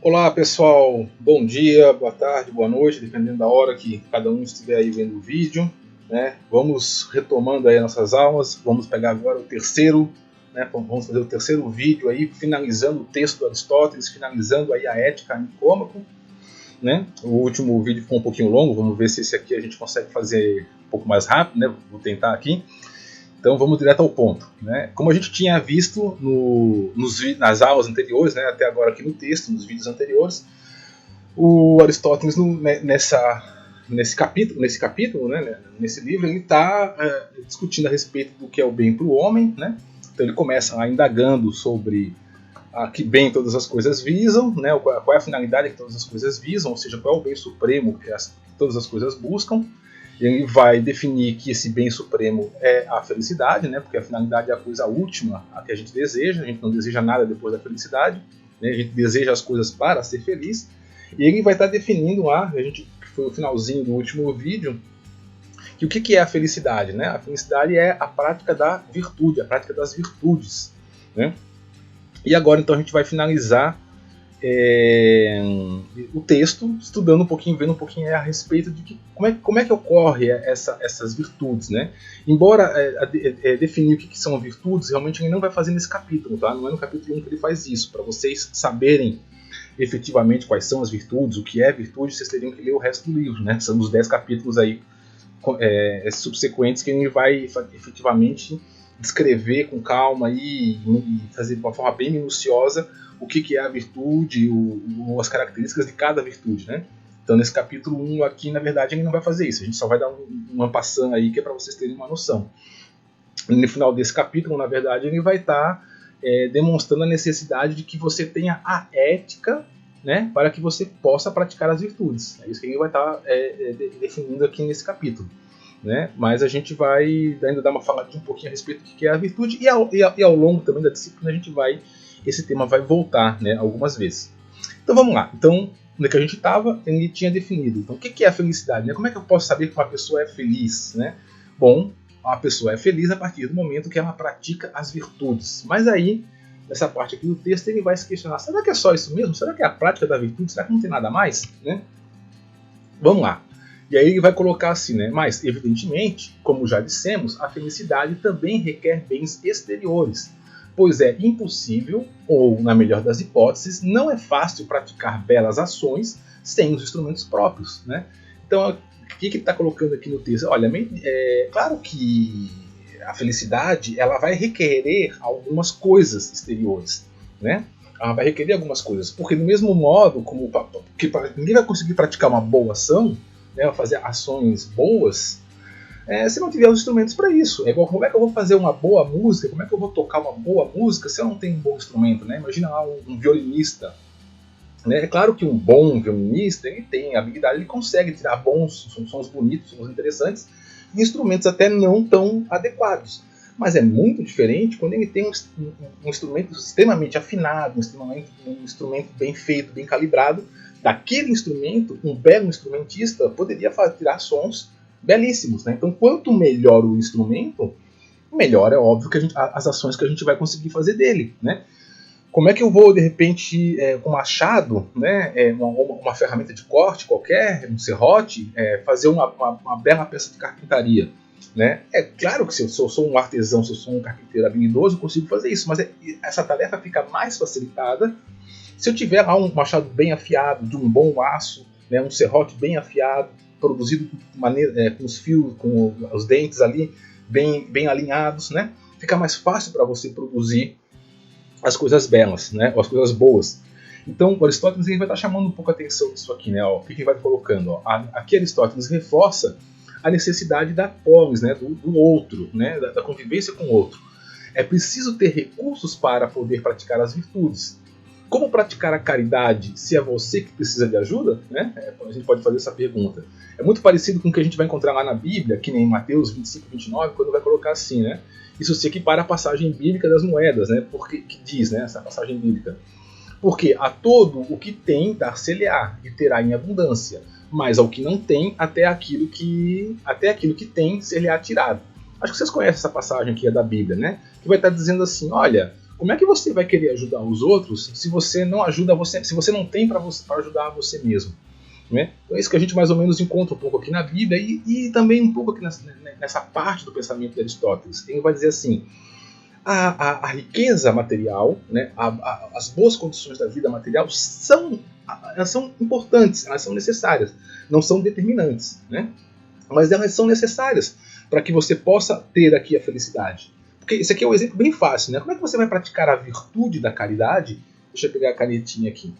Olá pessoal, bom dia, boa tarde, boa noite, dependendo da hora que cada um estiver aí vendo o vídeo, né? Vamos retomando aí nossas aulas, vamos pegar agora o terceiro, né? Vamos fazer o terceiro vídeo aí, finalizando o texto do Aristóteles, finalizando aí a Ética a Nicômaco, né? O último vídeo ficou um pouquinho longo, vamos ver se esse aqui a gente consegue fazer um pouco mais rápido, né? Vou tentar aqui. Então vamos direto ao ponto, né? Como a gente tinha visto nas aulas anteriores, né, até agora aqui no texto, nos vídeos anteriores, o Aristóteles nesse capítulo, né, nesse livro, ele está discutindo a respeito do que é o bem para o homem, né? Então ele começa indagando sobre a que bem todas as coisas visam, né? Qual é a finalidade que todas as coisas visam, ou seja, qual é o bem supremo que todas as coisas buscam. Ele vai definir que esse bem supremo é a felicidade, né? Porque a finalidade é a coisa última a que a gente não deseja nada depois da felicidade, né? A gente deseja as coisas para ser feliz, e ele vai estar definindo lá, que foi o finalzinho do último vídeo, que o que é a felicidade, né? A felicidade é a prática da virtude, a prática das virtudes, né? E agora então a gente vai finalizar o texto, estudando um pouquinho, vendo um pouquinho a respeito de como é que ocorre essas virtudes, né? Embora definir o que são virtudes, realmente ele não vai fazer nesse capítulo, tá? Não é no capítulo 1 que ele faz isso. Para vocês saberem efetivamente quais são as virtudes, o que é virtude, vocês teriam que ler o resto do livro, né? São os 10 capítulos aí subsequentes que ele vai efetivamente descrever com calma e fazer de uma forma bem minuciosa o que é a virtude, as características de cada virtude, né? Então nesse capítulo 1 aqui, na verdade, ele não vai fazer isso, a gente só vai dar uma passando aí que é para vocês terem uma noção. E no final desse capítulo, na verdade, ele vai estar demonstrando a necessidade de que você tenha a ética, né, para que você possa praticar as virtudes. É isso que ele vai estar definindo aqui nesse capítulo, né? Mas a gente vai ainda dar uma faladinha um pouquinho a respeito do que é a virtude, e ao longo também da disciplina esse tema vai voltar, né, algumas vezes. Então vamos lá. Então, onde é que a gente estava? Ele tinha definido. Então, o que é a felicidade, né? Como é que eu posso saber que uma pessoa é feliz, né? Bom, uma pessoa é feliz a partir do momento que ela pratica as virtudes. Mas aí, nessa parte aqui do texto, ele vai se questionar: será que é só isso mesmo? Será que é a prática da virtude? Será que não tem nada mais, né? Vamos lá. E aí ele vai colocar assim, né? Mas, evidentemente, como já dissemos, a felicidade também requer bens exteriores, pois é impossível, ou na melhor das hipóteses, não é fácil praticar belas ações sem os instrumentos próprios, né? Então, o que ele está colocando aqui no texto? Olha, claro que a felicidade ela vai requerer algumas coisas exteriores, né? Ela vai requerer algumas coisas, porque do mesmo modo que ninguém vai conseguir praticar uma boa ação, né, fazer ações boas, se não tiver os instrumentos para isso. É igual, como é que eu vou fazer uma boa música, como é que eu vou tocar uma boa música se eu não tenho um bom instrumento, né? Imagina lá um violinista, né? É claro que um bom violinista, ele tem habilidade, ele consegue tirar bons sons bonitos, sons interessantes, e instrumentos até não tão adequados. Mas é muito diferente quando ele tem um instrumento extremamente afinado, um instrumento bem feito, bem calibrado. Daquele instrumento, um belo instrumentista poderia tirar sons belíssimos, né? Então, quanto melhor o instrumento, melhor é óbvio que as ações que a gente vai conseguir fazer dele, né? Como é que eu vou, de repente, com um machado, né, uma ferramenta de corte qualquer, um serrote, fazer uma bela peça de carpintaria, né? É claro que se eu sou um artesão, se eu sou um carpinteiro habilidoso, eu consigo fazer isso, mas essa tarefa fica mais facilitada se eu tiver lá um machado bem afiado, de um bom aço, né, um serrote bem afiado, produzido com os fios, com os dentes ali bem alinhados, né? Fica mais fácil para você produzir as coisas belas, né? Ou as coisas boas. Então, o Aristóteles vai estar chamando um pouco a atenção disso aqui, né? Ó, o que ele vai colocando? Ó? Aqui Aristóteles reforça a necessidade da polis, né? do outro, né? Da convivência com o outro. É preciso ter recursos para poder praticar as virtudes. Como praticar a caridade se é você que precisa de ajuda? Né? A gente pode fazer essa pergunta. É muito parecido com o que a gente vai encontrar lá na Bíblia, que nem em Mateus 25, 29, quando vai colocar assim, né? Isso se equipara à passagem bíblica das moedas, né? Porque que diz, né, essa passagem bíblica? Porque a todo o que tem dar-se-lhe-á e terá em abundância, mas ao que não tem, até aquilo que tem ser-lhe-á tirado. Acho que vocês conhecem essa passagem aqui da Bíblia, né? Que vai estar dizendo assim, olha, Como é que você vai querer ajudar os outros se você não ajuda você, se você não tem para ajudar você mesmo? Né? Então é isso que a gente mais ou menos encontra um pouco aqui na Bíblia e também um pouco aqui nessa parte do pensamento de Aristóteles. Ele vai dizer assim, a riqueza material, né, as boas condições da vida material elas são importantes, elas são necessárias, não são determinantes, né? Mas elas são necessárias para que você possa ter aqui a felicidade. Porque esse aqui é um exemplo bem fácil, né? Como é que você vai praticar a virtude da caridade? Deixa eu pegar a canetinha aqui.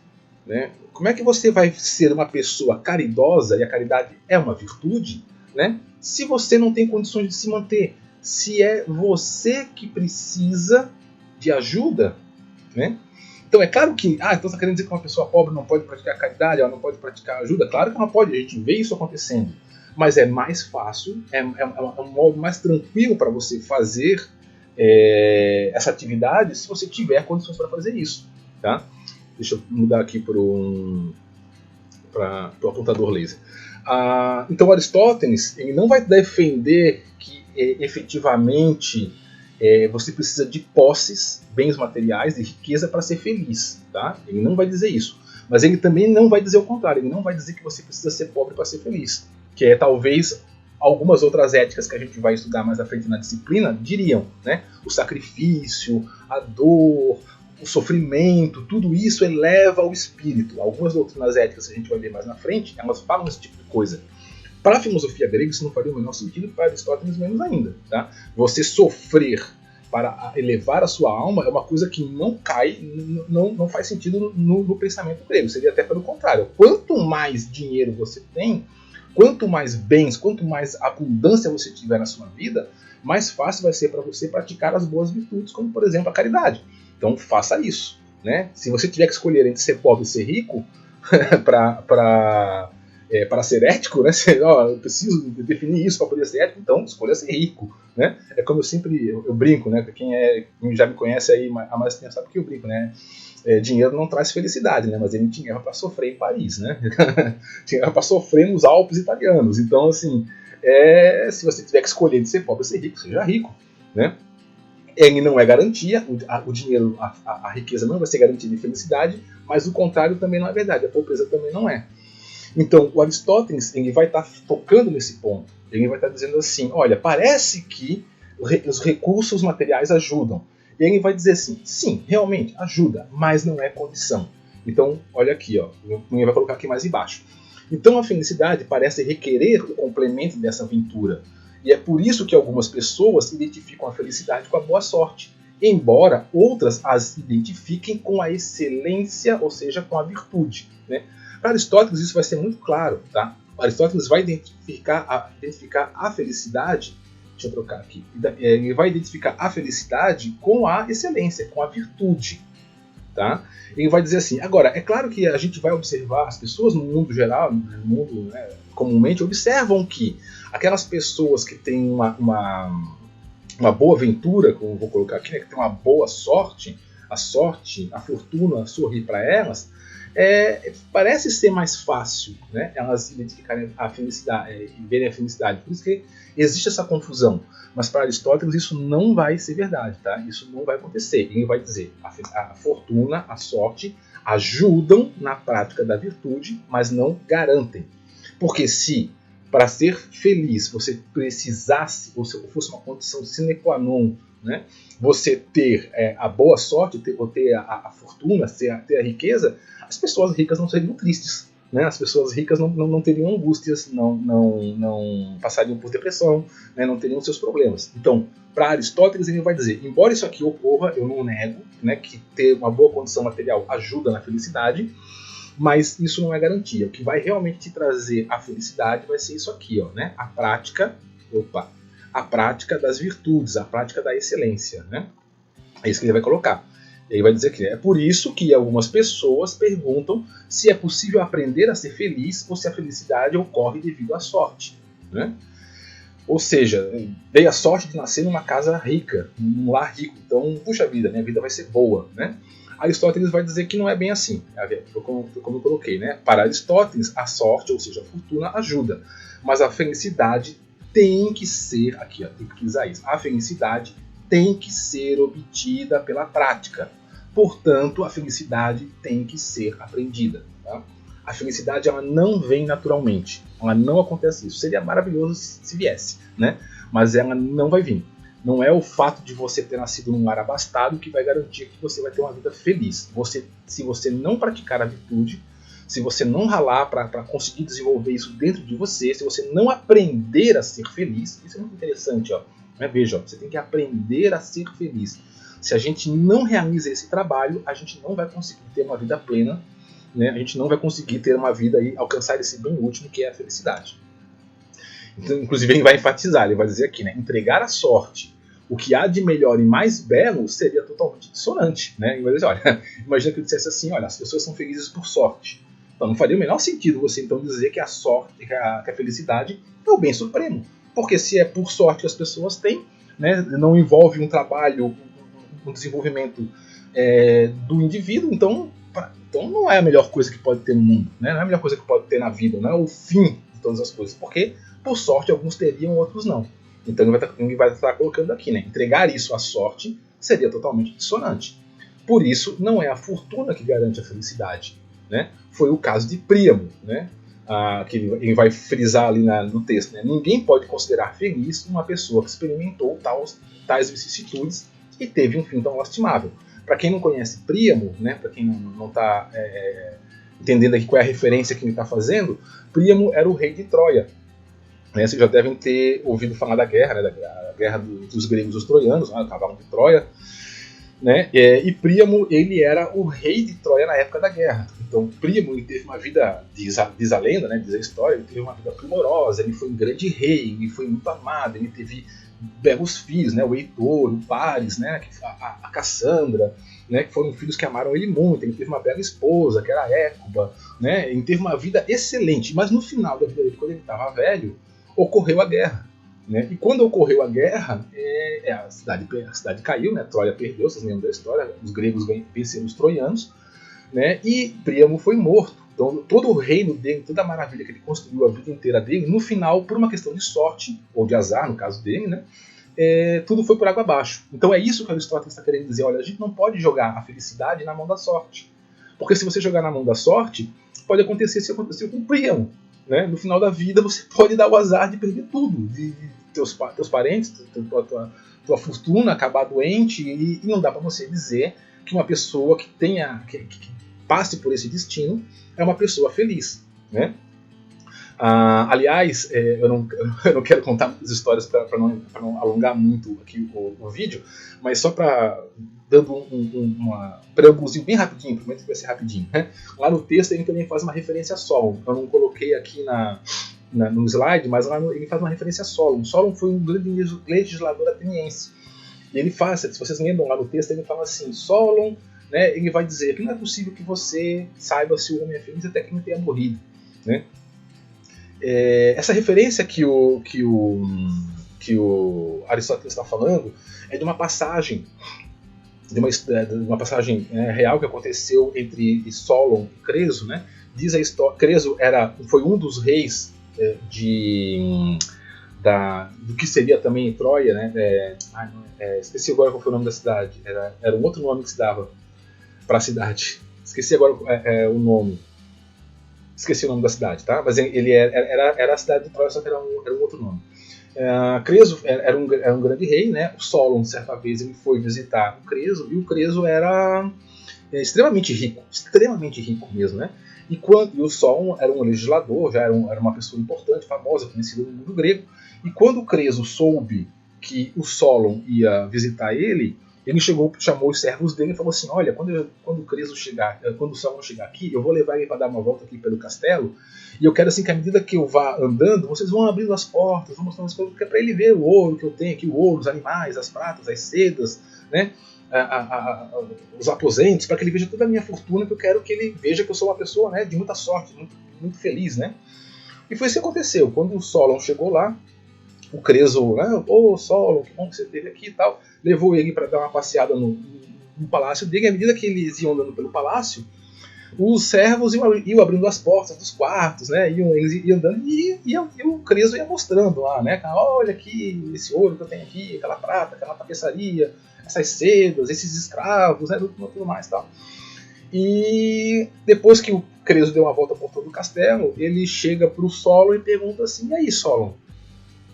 Né? Como é que você vai ser uma pessoa caridosa, e a caridade é uma virtude, né? Se você não tem condições de se manter? Se é você que precisa de ajuda, né? Então é claro que, então você está querendo dizer que uma pessoa pobre não pode praticar caridade, ela não pode praticar ajuda? Claro que ela pode, a gente vê isso acontecendo. Mas é mais fácil, é um modo mais tranquilo para você fazer essa atividade se você tiver condições para fazer isso, tá? Deixa eu mudar aqui para o apontador laser. Então Aristóteles ele não vai defender que efetivamente você precisa de posses, bens materiais, de riqueza para ser feliz. Tá? Ele não vai dizer isso. Mas ele também não vai dizer o contrário. Ele não vai dizer que você precisa ser pobre para ser feliz. Que é talvez algumas outras éticas que a gente vai estudar mais à frente na disciplina diriam. Né? O sacrifício, a dor, o sofrimento, tudo isso eleva o espírito. Algumas doutrinas éticas que a gente vai ver mais na frente, elas falam esse tipo de coisa. Para a filosofia grega isso não faria o menor sentido, para Aristóteles menos ainda. Tá? Você sofrer para elevar a sua alma é uma coisa que não cai, não faz sentido no pensamento grego. Seria até pelo contrário. Quanto mais dinheiro você tem, quanto mais bens, quanto mais abundância você tiver na sua vida, mais fácil vai ser para você praticar as boas virtudes, como por exemplo a caridade. Então faça isso. Né? Se você tiver que escolher entre ser pobre e ser rico, para ser ético, né? Eu preciso definir isso para poder ser ético, então escolha ser rico. Né? É como eu brinco, né? Quem já me conhece aí há mais tempo sabe que eu brinco, né? Dinheiro não traz felicidade, né? Mas ele tinha para sofrer em Paris, né? Tinha para sofrer nos Alpes italianos. Então, assim, se você tiver que escolher de ser pobre ou ser rico, seja rico, né? Ele não é garantia, o dinheiro, a riqueza não vai ser garantia de felicidade, mas o contrário também não é verdade, a pobreza também não é. Então, o Aristóteles ele vai estar tocando nesse ponto. Ele vai estar dizendo assim, olha, parece que os recursos materiais ajudam. E ele vai dizer assim, sim, realmente ajuda, mas não é condição. Então, olha aqui, ó, ele vai colocar aqui mais embaixo. Então, a felicidade parece requerer o complemento dessa aventura. E é por isso que algumas pessoas identificam a felicidade com a boa sorte, embora outras as identifiquem com a excelência, ou seja, com a virtude. Né? Para Aristóteles isso vai ser muito claro. Tá? Aristóteles vai identificar a felicidade, deixa eu trocar aqui, ele vai identificar a felicidade com a excelência, com a virtude. Tá? Ele vai dizer assim, agora, é claro que a gente vai observar, as pessoas no mundo geral, no mundo comumente, observam que aquelas pessoas que têm uma boa aventura, como vou colocar aqui, né, que tem uma boa sorte, a fortuna sorrir para elas, parece ser mais fácil, né, elas identificarem a felicidade e verem a felicidade. Por isso que existe essa confusão. Mas para Aristóteles isso não vai ser verdade, tá? Isso não vai acontecer. Ele vai dizer a fortuna, a sorte ajudam na prática da virtude, mas não garantem. Porque se para ser feliz você precisasse, ou se fosse uma condição sine qua non, né, você ter a boa sorte, ter a fortuna, ter a riqueza, as pessoas ricas não seriam tristes. Né? As pessoas ricas não teriam angústias, não passariam por depressão, né? Não teriam seus problemas. Então, para Aristóteles, ele vai dizer, embora isso aqui ocorra, eu não nego, né, que ter uma boa condição material ajuda na felicidade, mas isso não é garantia. O que vai realmente te trazer a felicidade vai ser isso aqui, ó, né? A prática das virtudes, a prática da excelência. Né? É isso que ele vai colocar. Ele vai dizer que é por isso que algumas pessoas perguntam se é possível aprender a ser feliz ou se a felicidade ocorre devido à sorte. Né? Ou seja, dei a sorte de nascer numa casa rica, num lar rico, então, puxa vida, minha vida vai ser boa. Né? Aristóteles vai dizer que não é bem assim, como eu coloquei. Né? Para Aristóteles, a sorte, ou seja, a fortuna, ajuda, mas a felicidade tem que ser, aqui ó, tem que usar isso, a felicidade tem que ser obtida pela prática. Portanto, a felicidade tem que ser aprendida. Tá? A felicidade ela não vem naturalmente. Ela não acontece isso. Seria maravilhoso se viesse, né? Mas ela não vai vir. Não é o fato de você ter nascido num lar abastado que vai garantir que você vai ter uma vida feliz. Se você não praticar a virtude, se você não ralar para conseguir desenvolver isso dentro de você, se você não aprender a ser feliz, isso é muito interessante, ó. Veja, ó, você tem que aprender a ser feliz. Se a gente não realiza esse trabalho, a gente não vai conseguir ter uma vida plena, né? A gente não vai conseguir ter uma vida e alcançar esse bem último que é a felicidade. Então, inclusive ele vai enfatizar, ele vai dizer aqui, né, entregar à sorte o que há de melhor e mais belo seria totalmente dissonante, né? Ele vai dizer, olha, imagina que eu dissesse assim, olha, as pessoas são felizes por sorte. Então não faria o menor sentido você então dizer que a sorte, que a felicidade é o bem supremo. Porque se é por sorte que as pessoas têm, né, não envolve um trabalho, um desenvolvimento do indivíduo, então não é a melhor coisa que pode ter no mundo, né? Não é a melhor coisa que pode ter na vida, não é o fim de todas as coisas. Porque, por sorte, alguns teriam, outros não. Então ele vai estar colocando aqui, né? Entregar isso à sorte seria totalmente dissonante. Por isso, não é a fortuna que garante a felicidade, né? Foi o caso de Príamo, né? Que ele vai frisar ali no texto, né? Ninguém pode considerar feliz uma pessoa que experimentou tais vicissitudes e teve um fim tão lastimável. Para quem não conhece Príamo, né? Para quem não está entendendo aqui qual é a referência que ele está fazendo, Príamo era o rei de Troia. Né? Vocês já devem ter ouvido falar da guerra, né? Da guerra dos gregos e dos troianos, né? O cavalo de Troia. Né? E Príamo ele era o rei de Troia na época da guerra. Então Príamo ele teve uma vida, diz a lenda, né? Diz a história, ele teve uma vida primorosa, ele foi um grande rei, ele foi muito amado, ele teve belos filhos, né? O Heitor, o Paris, né? a Cassandra, né? Que foram filhos que amaram ele muito. Ele teve uma bela esposa, que era a Écuba, né? Ele teve uma vida excelente, mas no final da vida dele, quando ele estava velho, ocorreu a guerra. Né? E quando ocorreu a guerra, a cidade caiu, né? Troia perdeu, vocês lembram da história, os gregos venceram os troianos, né? E Príamo foi morto. Então todo o reino dele, toda a maravilha que ele construiu a vida inteira dele, no final, por uma questão de sorte, ou de azar no caso dele, né? Tudo foi por água abaixo. Então é isso que Aristóteles está querendo dizer, olha, a gente não pode jogar a felicidade na mão da sorte. Porque se você jogar na mão da sorte, pode acontecer se aconteceu com Príamo. Né? No final da vida você pode dar o azar de perder tudo, de teus parentes, tua fortuna, acabar doente, e não dá para você dizer que uma pessoa que passe por esse destino é uma pessoa feliz. Né? Aliás, eu não quero contar muitas histórias para não alongar muito aqui o vídeo, mas só para dando um preâmbulozinho bem rapidinho, prometo que vai ser rapidinho. Né? Lá no texto ele também faz uma referência a Solon. Eu não coloquei aqui no slide, mas lá ele faz uma referência a Solon. Solon foi um grande legislador ateniense. E ele faz, se vocês lembram lá no texto, ele fala assim, Solon, né, ele vai dizer que não é possível que você saiba se o homem é feliz até que ele tenha morrido. Né? Essa referência que o Aristóteles está falando é de uma passagem real que aconteceu entre Solon e Creso, né? Diz a história, Creso foi um dos reis do que seria também Troia, né? Esqueci agora qual foi o nome da cidade. Era um outro nome que se dava para a cidade. Esqueci agora o nome. Esqueci o nome da cidade, tá? Mas ele era a cidade de Troia, só que era um outro nome. Creso era um grande rei, né? O Solon, certa vez, ele foi visitar o Creso, e o Creso era extremamente rico mesmo, né? E o Solon era um legislador, já era uma pessoa importante, famosa, conhecida no mundo grego, e quando o Creso soube que o Solon ia visitar ele chamou os servos dele e falou assim, olha, quando o Solon chegar aqui, eu vou levar ele para dar uma volta aqui pelo castelo, e eu quero assim que à medida que eu vá andando, vocês vão abrindo as portas, vão mostrando as coisas, porque é para ele ver o ouro que eu tenho aqui, o ouro, os animais, as pratas, as sedas, né? Os aposentos, para que ele veja toda a minha fortuna, que eu quero que ele veja que eu sou uma pessoa, né, de muita sorte, muito, muito feliz, né? E foi isso que aconteceu. Quando o Solon chegou lá, o Creso, né, Solon, que bom que você esteve aqui e tal, levou ele para dar uma passeada no palácio dele. À medida que eles iam andando pelo palácio, os servos iam abrindo as portas dos quartos, né? Eles iam andando e o Creso ia mostrando lá, né? Olha aqui, esse ouro que eu tenho aqui, aquela prata, aquela tapeçaria, essas sedas, esses escravos, né? Tudo mais e tal. E depois que o Creso deu uma volta por todo o castelo, ele chega pro Solon e pergunta assim: e aí, Solon?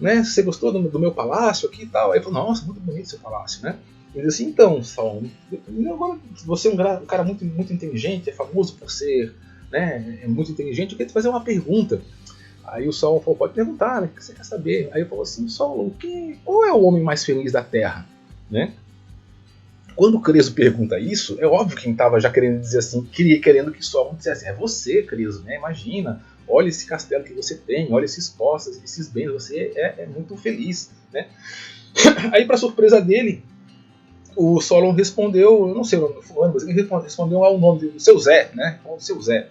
Né? Você gostou do meu palácio aqui e tal? Aí ele falou: nossa, muito bonito seu palácio, né? Ele disse assim: então, Solon, você é um cara muito, muito inteligente, é famoso por ser, né, muito inteligente, eu queria te fazer uma pergunta. Aí o Solon falou: pode perguntar, né? O que você quer saber? Aí eu falou assim: Solon, qual é o homem mais feliz da Terra? Né? Quando o Creso pergunta isso, é óbvio que quem estava já querendo dizer assim, querendo que Solon dissesse: é você, Creso, né? Imagina, olha esse castelo que você tem, olha esses postos, esses bens, você é muito feliz, né? Aí, para surpresa dele, o Solon respondeu, eu não sei o nome do fulano, mas ele respondeu ao nome do seu Zé, né? O seu Zé.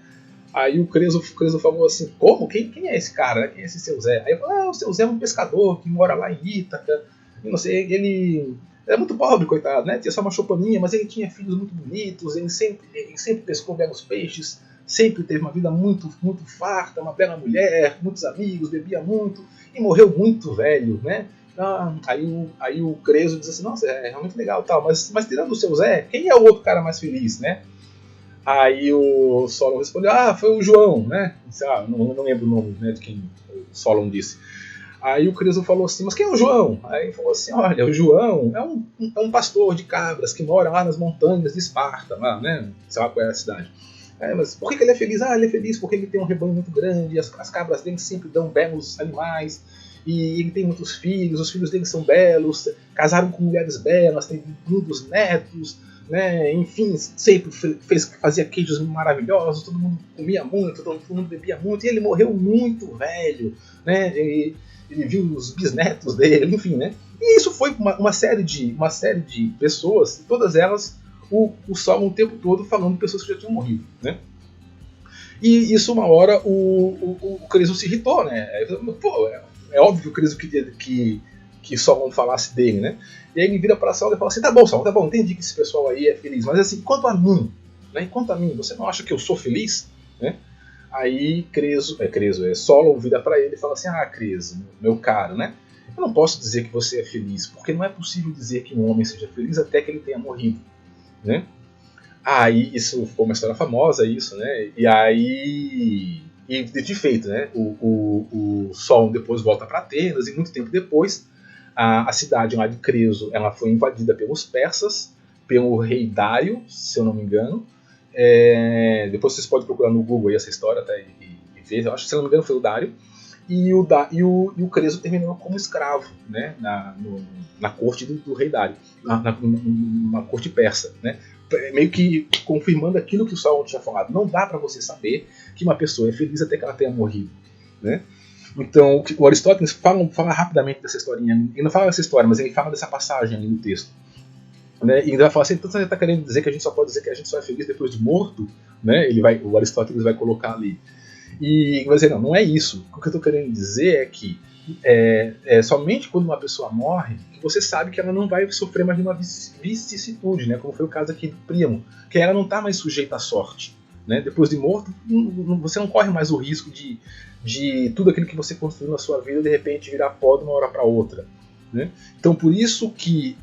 Aí o Creso falou assim: como? Quem é esse cara? Quem é esse seu Zé? Aí ele falou: o seu Zé é um pescador que mora lá em Ítaca. E não sei, ele era muito pobre, coitado, né? Tinha só uma choupaninha, mas ele tinha filhos muito bonitos, ele sempre pescou belos peixes, sempre teve uma vida muito, muito farta, uma bela mulher, muitos amigos, bebia muito e morreu muito velho, né? Aí o Creso diz assim: nossa, é realmente legal, tal, mas tirando o seu Zé, quem é o outro cara mais feliz, né? Aí o Solon respondeu: foi o João, né? Não lembro o nome, né, de quem o Solon disse. Aí o Creso falou assim: mas quem é o João? Aí ele falou assim: olha, o João é um pastor de cabras que mora lá nas montanhas de Esparta, lá, né? Sei lá qual é a cidade. Mas por que ele é feliz? Ele é feliz porque ele tem um rebanho muito grande, as cabras dele sempre dão belos animais, e ele tem muitos filhos, os filhos dele são belos, casaram com mulheres belas, tem lindos netos, né? Enfim, sempre fazia queijos maravilhosos, todo mundo comia muito, todo mundo bebia muito, e ele morreu muito velho, né? Ele viu os bisnetos dele, enfim, né? E isso foi uma série de pessoas, todas elas o Solon o tempo todo falando de pessoas que já tinham morrido, né? E isso uma hora o Creso se irritou, né? Pô, é óbvio que o Creso queria que Solon falasse dele, né? E aí ele vira para Solon e fala assim: tá bom, Solon, tá bom, entendi que esse pessoal aí é feliz, mas assim, quanto a mim, né? Quanto a mim, você não acha que eu sou feliz, né? Aí Solon vira para ele e fala assim: Creso, meu caro, né? Eu não posso dizer que você é feliz, porque não é possível dizer que um homem seja feliz até que ele tenha morrido, né? Aí isso ficou uma história famosa, isso, né? E aí, de feito, né? O Solon depois volta para Atenas e muito tempo depois a cidade lá de Creso, ela foi invadida pelos persas, pelo rei Dário, se eu não me engano. Depois vocês podem procurar no Google aí essa história, tá? E ver. Eu acho que, se não me engano, foi o Dário. E o Creso terminou como escravo, né? Na corte do rei Dário, na corte persa, né? Meio que confirmando aquilo que o Solon tinha falado. Não dá para você saber que uma pessoa é feliz até que ela tenha morrido, né? Então o Aristóteles fala rapidamente dessa historinha. Ele não fala dessa história, mas ele fala dessa passagem ali no texto, né? E ele vai falar assim: então você está querendo dizer que a gente só pode dizer que a gente só é feliz depois de morto, né? O Aristóteles vai colocar ali. E vai dizer: não é isso. O que eu estou querendo dizer é que somente quando uma pessoa morre que você sabe que ela não vai sofrer mais nenhuma vicissitude, né? Como foi o caso aqui do Príamo, que ela não está mais sujeita à sorte, né? Depois de morto, você não corre mais o risco de tudo aquilo que você construiu na sua vida de repente virar pó de uma hora para outra, né? Então por isso que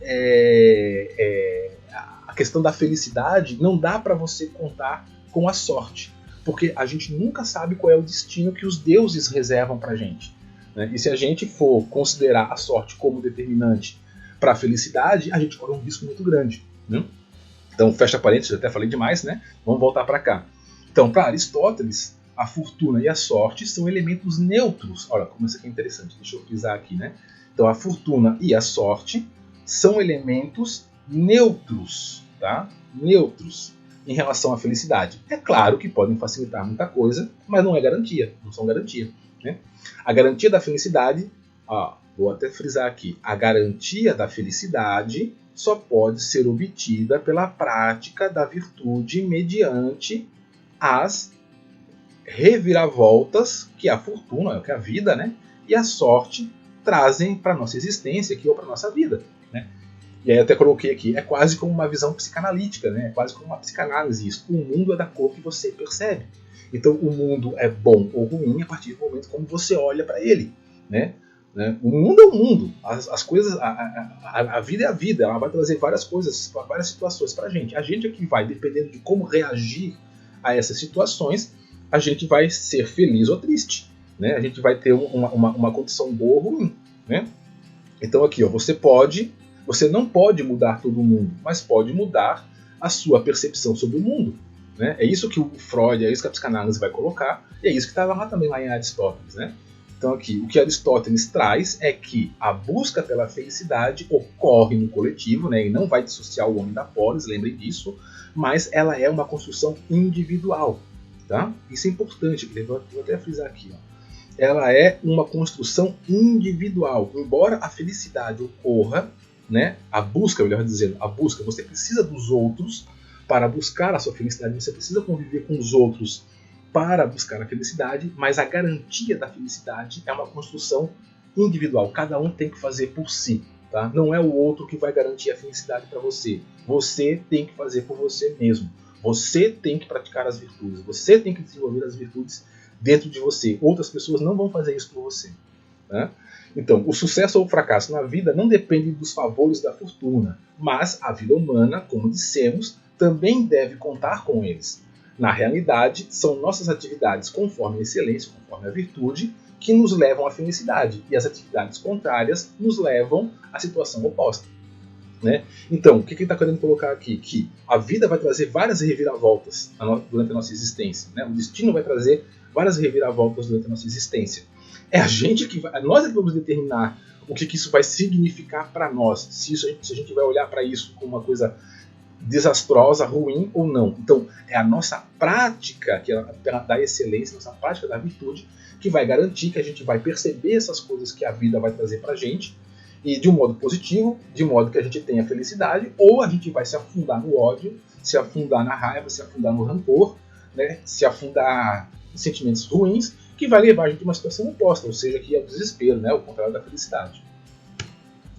a questão da felicidade não dá para você contar com a sorte, porque a gente nunca sabe qual é o destino que os deuses reservam para a gente, né? E se a gente for considerar a sorte como determinante para a felicidade, a gente corre um risco muito grande, né? Então, fecha parênteses, eu até falei demais, né? Vamos voltar para cá. Então, para Aristóteles, a fortuna e a sorte são elementos neutros. Olha como isso aqui é interessante, deixa eu frisar aqui, né? Então, a fortuna e a sorte são elementos neutros, tá? Neutros em relação à felicidade. É claro que podem facilitar muita coisa, mas não é garantia, não são garantia, né? A garantia da felicidade, vou até frisar aqui, a garantia da felicidade só pode ser obtida pela prática da virtude mediante as reviravoltas que a fortuna, que a vida, né, e a sorte trazem para a nossa existência aqui ou para a nossa vida, né? E aí eu até coloquei aqui, é quase como uma visão psicanalítica, né? É quase como uma psicanálise isso. O mundo é da cor que você percebe. Então o mundo é bom ou ruim a partir do momento como você olha para ele, né? O mundo é o mundo, as coisas, a vida é a vida, ela vai trazer várias coisas, várias situações para a gente é que vai, dependendo de como reagir a essas situações, a gente vai ser feliz ou triste, né? A gente vai ter uma condição boa ou ruim, né? Então aqui, ó, você não pode mudar todo mundo, mas pode mudar a sua percepção sobre o mundo, né? É isso que o Freud, é isso que a psicanálise vai colocar, e é isso que estava lá também lá em Aristóteles, né? Então aqui, o que Aristóteles traz é que a busca pela felicidade ocorre no coletivo, né, e não vai dissociar o homem da polis, lembrem disso, mas ela é uma construção individual. Tá? Isso é importante, vou até frisar aqui. Ó. Ela é uma construção individual. Embora a felicidade ocorra, né, a busca, melhor dizendo, a busca, você precisa dos outros para buscar a sua felicidade, você precisa conviver com os outros para buscar a felicidade, mas a garantia da felicidade é uma construção individual. Cada um tem que fazer por si. Tá? Não é o outro que vai garantir a felicidade para você. Você tem que fazer por você mesmo. Você tem que praticar as virtudes. Você tem que desenvolver as virtudes dentro de você. Outras pessoas não vão fazer isso por você. Tá? Então, o sucesso ou o fracasso na vida não depende dos favores da fortuna, mas a vida humana, como dissemos, também deve contar com eles. Na realidade, são nossas atividades conforme a excelência, conforme a virtude, que nos levam à felicidade, e as atividades contrárias nos levam à situação oposta. Né? Então, o que ele está querendo colocar aqui? Que a vida vai trazer várias reviravoltas durante a nossa existência. Né? O destino vai trazer várias reviravoltas durante a nossa existência. É a gente que vai, nós é que vamos determinar o que isso vai significar para nós, se a gente vai olhar para isso como uma coisa desastrosa, ruim ou não. Então, é a nossa prática da excelência, nossa prática da virtude, que vai garantir que a gente vai perceber essas coisas que a vida vai trazer para a gente, e de um modo positivo, de modo que a gente tenha felicidade, ou a gente vai se afundar no ódio, se afundar na raiva, se afundar no rancor, né, se afundar em sentimentos ruins, que vai levar a gente a uma situação oposta, ou seja, que é o desespero, né, o contrário da felicidade.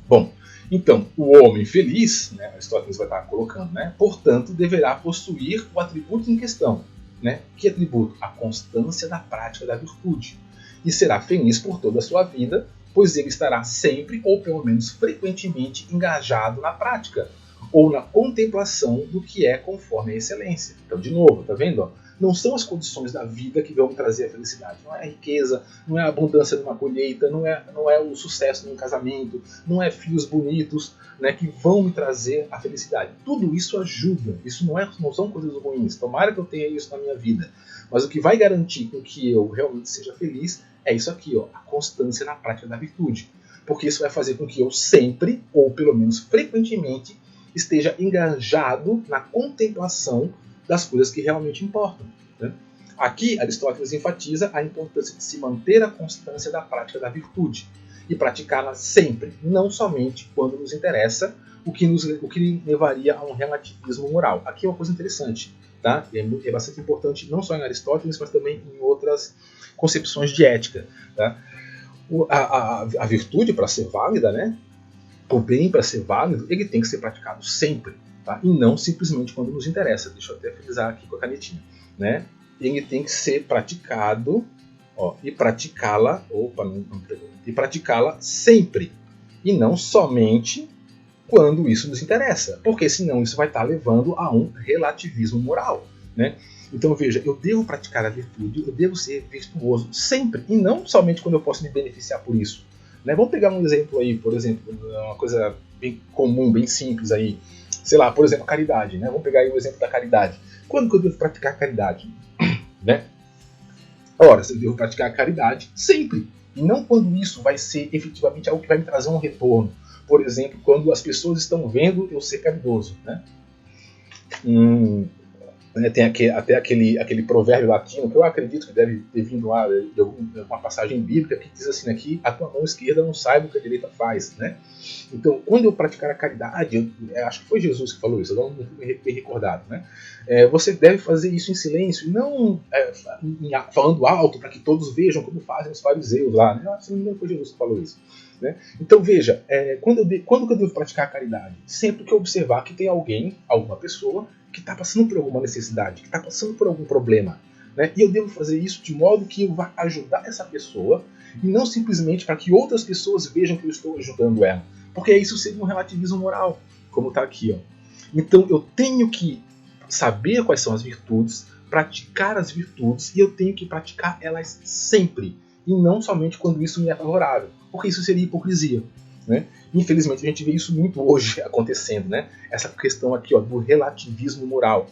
Bom, então, o homem feliz, né, Aristóteles vai estar colocando, né, portanto, deverá possuir o atributo em questão. Né? Que atributo? A constância da prática da virtude. E será feliz por toda a sua vida, pois ele estará sempre, ou pelo menos frequentemente, engajado na prática, ou na contemplação do que é conforme a excelência. Então, de novo, tá vendo? Ó? Não são as condições da vida que vão trazer a felicidade. Não é a riqueza, não é a abundância de uma colheita, não é o sucesso de um casamento, não é filhos bonitos, né, que vão me trazer a felicidade. Tudo isso ajuda. Isso não são coisas ruins. Tomara que eu tenha isso na minha vida. Mas o que vai garantir com que eu realmente seja feliz é isso aqui, ó, a constância na prática da virtude. Porque isso vai fazer com que eu sempre, ou pelo menos frequentemente, esteja engajado na contemplação das coisas que realmente importam. Né? Aqui, Aristóteles enfatiza a importância de se manter a constância da prática da virtude e praticá-la sempre, não somente quando nos interessa, o que levaria a um relativismo moral. Aqui é uma coisa interessante, tá? É bastante importante, não só em Aristóteles, mas também em outras concepções de ética. Tá? A virtude, para ser válida, né? O bem, para ser válido, ele tem que ser praticado sempre. Tá? E não simplesmente quando nos interessa. Deixa eu até frisar aqui com a canetinha. Né? Ele tem que ser praticado, ó, e praticá-la, e praticá-la sempre. E não somente quando isso nos interessa. Porque senão isso vai estar levando a um relativismo moral. Né? Então veja, eu devo praticar a virtude, eu devo ser virtuoso sempre. E não somente quando eu posso me beneficiar por isso. Né? Vamos pegar um exemplo aí, por exemplo, uma coisa bem comum, bem simples aí. Sei lá, por exemplo, a caridade, né? Vamos pegar aí o exemplo da caridade. Quando que eu devo praticar a caridade? Né? Ora, eu devo praticar a caridade sempre. E não quando isso vai ser efetivamente algo que vai me trazer um retorno. Por exemplo, quando as pessoas estão vendo eu ser caridoso. Né? Tem até aquele provérbio latino, que eu acredito que deve ter vindo lá de uma passagem bíblica, que diz assim aqui, a tua mão esquerda não saiba o que a direita faz. Né? Então, quando eu praticar a caridade, acho que foi Jesus que falou isso, eu não me bem recordado, né? Você deve fazer isso em silêncio, não falando alto para que todos vejam como fazem os fariseus lá. Né? Se não me engano, foi Jesus que falou isso. Né? Então veja, quando que eu devo praticar a caridade? Sempre que eu observar que tem alguém, alguma pessoa, que está passando por alguma necessidade, que está passando por algum problema. Né? E eu devo fazer isso de modo que eu vá ajudar essa pessoa e não simplesmente para que outras pessoas vejam que eu estou ajudando ela. Porque isso seria um relativismo moral, como está aqui. Ó. Então eu tenho que saber quais são as virtudes, praticar as virtudes, e eu tenho que praticar elas sempre, e não somente quando isso me é favorável, porque isso seria hipocrisia. Né? Infelizmente a gente vê isso muito hoje acontecendo, né? Essa questão aqui, ó, do relativismo moral.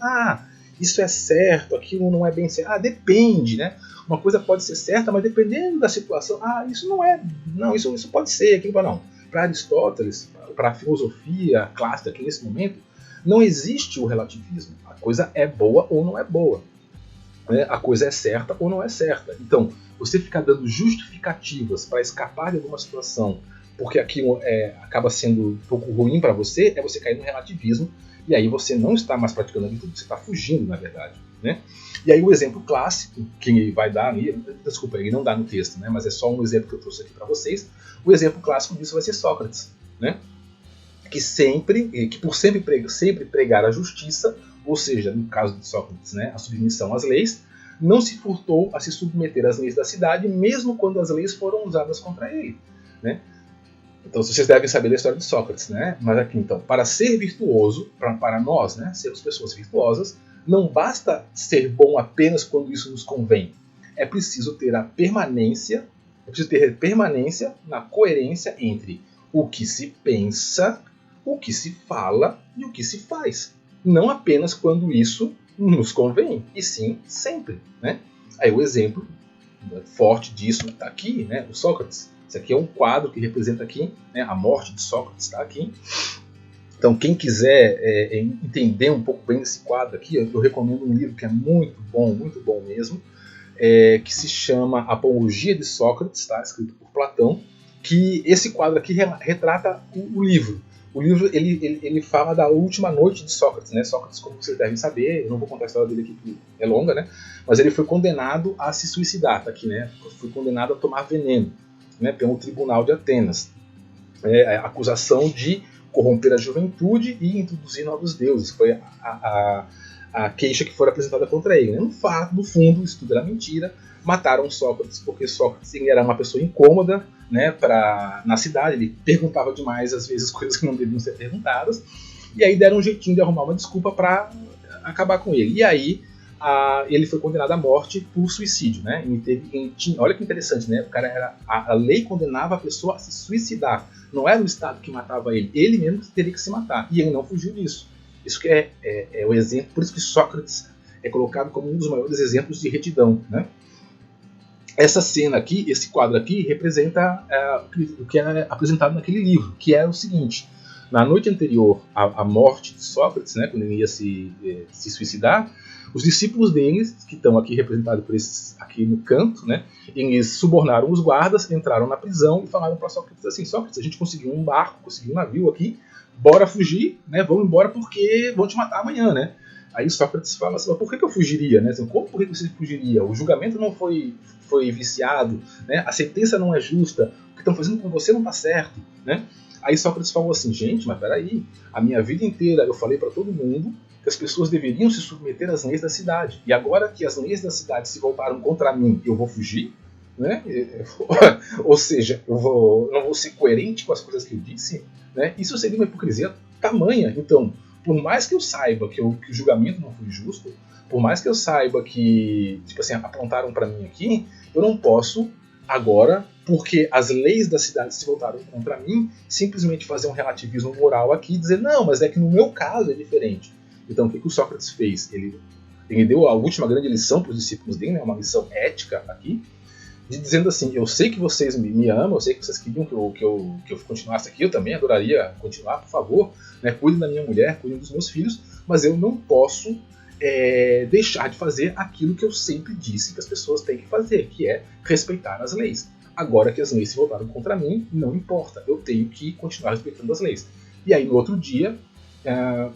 Isso é certo, aquilo não é bem certo. Depende, né? Uma coisa pode ser certa, mas dependendo da situação, isso não é, não, isso pode ser, aquilo não. Para Aristóteles, para a filosofia clássica aqui nesse momento, não existe o relativismo. A coisa é boa ou não é boa. Né? A coisa é certa ou não é certa. Então, você ficar dando justificativas para escapar de alguma situação, porque aquilo acaba sendo um pouco ruim para você, é você cair no relativismo, e aí você não está mais praticando a virtude, você está fugindo, na verdade. Né? E aí o exemplo clássico que ele vai dar, desculpa, ele não dá no texto, né? Mas é só um exemplo que eu trouxe aqui para vocês. O exemplo clássico disso vai ser Sócrates, né? que por sempre pregar a justiça, ou seja, no caso de Sócrates, né, a submissão às leis, não se furtou a se submeter às leis da cidade, mesmo quando as leis foram usadas contra ele. Né? Então vocês devem saber da história de Sócrates, né? Mas aqui então, para ser virtuoso, para nós, né, sermos pessoas virtuosas, não basta ser bom apenas quando isso nos convém. É preciso ter permanência na coerência entre o que se pensa, o que se fala e o que se faz. Não apenas quando isso nos convém, e sim sempre. Né? Aí o exemplo forte disso está aqui, né? O Sócrates. Esse aqui é um quadro que representa aqui, né? A morte de Sócrates está aqui. Então quem quiser entender um pouco bem desse quadro aqui, eu recomendo um livro que é muito bom mesmo, que se chama Apologia de Sócrates, tá? Escrito por Platão, que esse quadro aqui retrata o livro. O livro ele fala da última noite de Sócrates. Né? Sócrates, como vocês devem saber, eu não vou contar a história dele aqui porque é longa, né? Mas ele foi condenado a se suicidar, tá aqui, né? Foi condenado a tomar veneno, né? Pelo tribunal de Atenas. A acusação de corromper a juventude e introduzir novos deuses. Foi a queixa que foi apresentada contra ele. Né? No fundo, isso tudo era mentira. Mataram Sócrates porque Sócrates era uma pessoa incômoda, né, na cidade. Ele perguntava demais, às vezes, coisas que não deviam ser perguntadas. E aí deram um jeitinho de arrumar uma desculpa para acabar com ele. E aí ele foi condenado à morte por suicídio. Né? Olha que interessante, né? O cara a lei condenava a pessoa a se suicidar. Não era o Estado que matava ele. Ele mesmo teria que se matar. E ele não fugiu disso. Isso que é o exemplo. Por isso que Sócrates é colocado como um dos maiores exemplos de retidão. Né? Essa cena aqui, esse quadro aqui, representa o que é apresentado naquele livro, que é o seguinte: na noite anterior à morte de Sócrates, né, quando ele ia se suicidar, os discípulos deles, que estão aqui representados por esses aqui no canto, né, eles subornaram os guardas, entraram na prisão e falaram para Sócrates assim: Sócrates, a gente conseguiu um barco, conseguiu um navio aqui, bora fugir, né, vamos embora porque vão te matar amanhã, né? Aí Sócrates fala assim: por que eu fugiria? Né? Como, por que você fugiria? O julgamento não foi viciado, né? A sentença não é justa, o que estão fazendo com você não está certo. Né? Aí Sócrates falou assim: gente, mas peraí, a minha vida inteira eu falei para todo mundo que as pessoas deveriam se submeter às leis da cidade, e agora que as leis da cidade se voltaram contra mim, eu vou fugir? Né? Ou seja, não vou ser coerente com as coisas que eu disse? Né? Isso seria uma hipocrisia tamanha. Então, por mais que eu saiba que o julgamento não foi justo, por mais que eu saiba que, tipo assim, apontaram para mim aqui, eu não posso agora, porque as leis da cidade se voltaram contra mim, simplesmente fazer um relativismo moral aqui e dizer: não, mas é que no meu caso é diferente. Então o que o Sócrates fez? Ele deu a última grande lição para os discípulos dele, né, uma lição ética aqui, dizendo assim: eu sei que vocês me amam, eu sei que vocês queriam que eu continuasse aqui, eu também adoraria continuar, por favor, né, cuidem da minha mulher, cuidem dos meus filhos, mas eu não posso deixar de fazer aquilo que eu sempre disse que as pessoas têm que fazer, que é respeitar as leis. Agora que as leis se voltaram contra mim, não importa, eu tenho que continuar respeitando as leis. E aí no outro dia,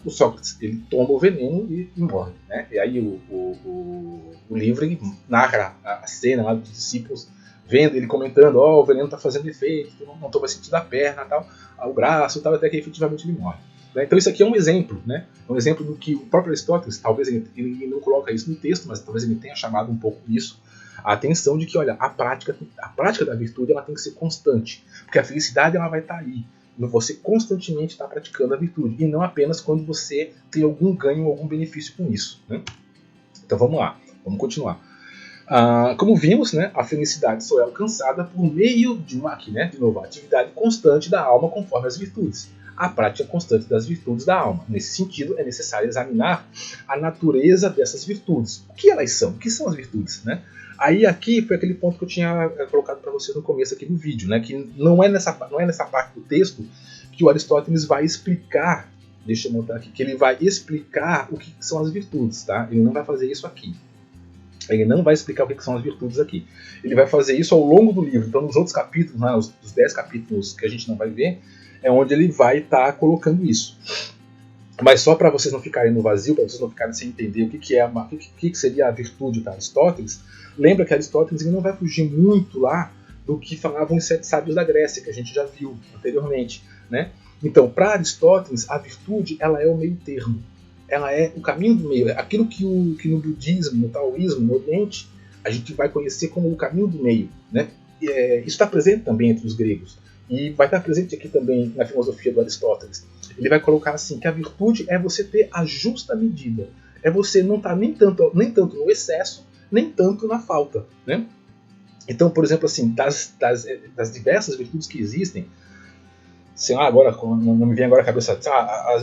o Sócrates ele toma o veneno e morre. Né? E aí o livro narra a cena lá dos discípulos vendo ele comentando, o veneno está fazendo efeito, não estou mais sentindo a perna, tal, o braço, tal, até que efetivamente ele morre. Né? Então isso aqui é um exemplo, né? É um exemplo do que o próprio Aristóteles, talvez ele não coloca isso no texto, mas talvez ele tenha chamado um pouco isso, a atenção de que, olha, a prática da virtude ela tem que ser constante, porque a felicidade ela vai estar aí, você constantemente está praticando a virtude, e não apenas quando você tem algum ganho, algum benefício com isso. Né? Então vamos lá, vamos continuar. Como vimos, né, a felicidade só é alcançada por meio de uma, aqui, né, de novo, a atividade constante da alma conforme as virtudes. A prática constante das virtudes da alma. Nesse sentido, é necessário examinar a natureza dessas virtudes. O que elas são? O que são as virtudes? Né? Aí aqui foi aquele ponto que eu tinha colocado para vocês no começo aqui do vídeo, né, que não é nessa parte do texto que o Aristóteles vai explicar, deixa eu montar aqui, que ele vai explicar o que são as virtudes. Tá? Ele não vai fazer isso aqui. Ele não vai explicar o que são as virtudes aqui. Ele vai fazer isso ao longo do livro. Então, nos outros capítulos, né, os 10 capítulos que a gente não vai ver, é onde ele vai estar colocando isso. Mas só para vocês não ficarem no vazio, para vocês não ficarem sem entender o que seria a virtude para Aristóteles, lembra que Aristóteles ele não vai fugir muito lá do que falavam os 7 sábios da Grécia, que a gente já viu anteriormente. Né? Então, para Aristóteles, a virtude ela é o meio termo. Ela é o caminho do meio, é aquilo que no budismo, no taoísmo, no Oriente, a gente vai conhecer como o caminho do meio. Né? Isso está presente também entre os gregos, e vai estar presente aqui também na filosofia do Aristóteles. Ele vai colocar assim, que a virtude é você ter a justa medida, é você não estar nem tanto no excesso, nem tanto na falta. Né? Então, por exemplo, assim, das diversas virtudes que existem, sei lá, agora, não me vem agora a cabeça,